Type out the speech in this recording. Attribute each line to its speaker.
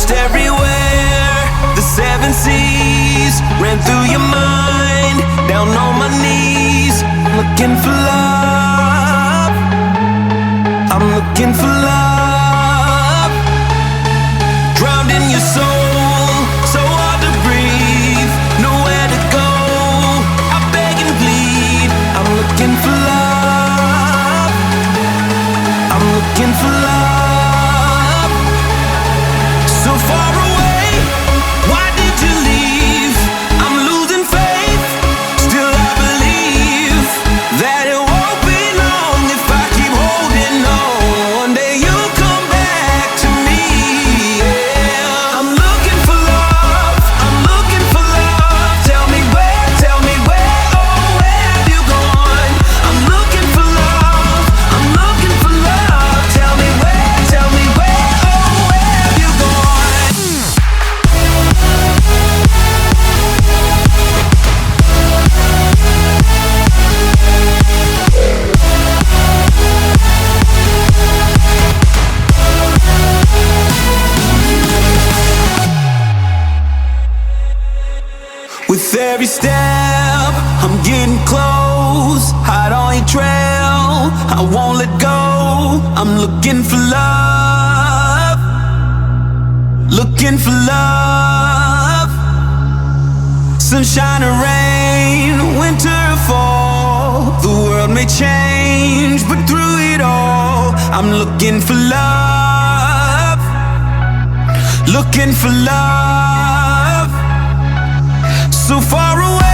Speaker 1: lost everywhere. The seven seas ran through your mind. Down on my knees, looking for love. I'm looking for love. Drowned in your soul, so hard to breathe. Nowhere to go, I beg and plead. I'm looking for love. I'm looking for love. So far away, why did you leave? I'm losing faith, still I believe that it won't be long if I keep holding on. One day you'll come back to me, yeah. I'm looking for love, I'm looking for love. Tell me where, oh where have you gone? I'm looking for love, I'm looking for love. Tell me where, oh where have you gone? With every step, I'm getting close. Hide on your trail, I won't let go. I'm looking for love, looking for love. Sunshine or rain, winter or fall, the world may change, but through it all, I'm looking for love, looking for love. So far away.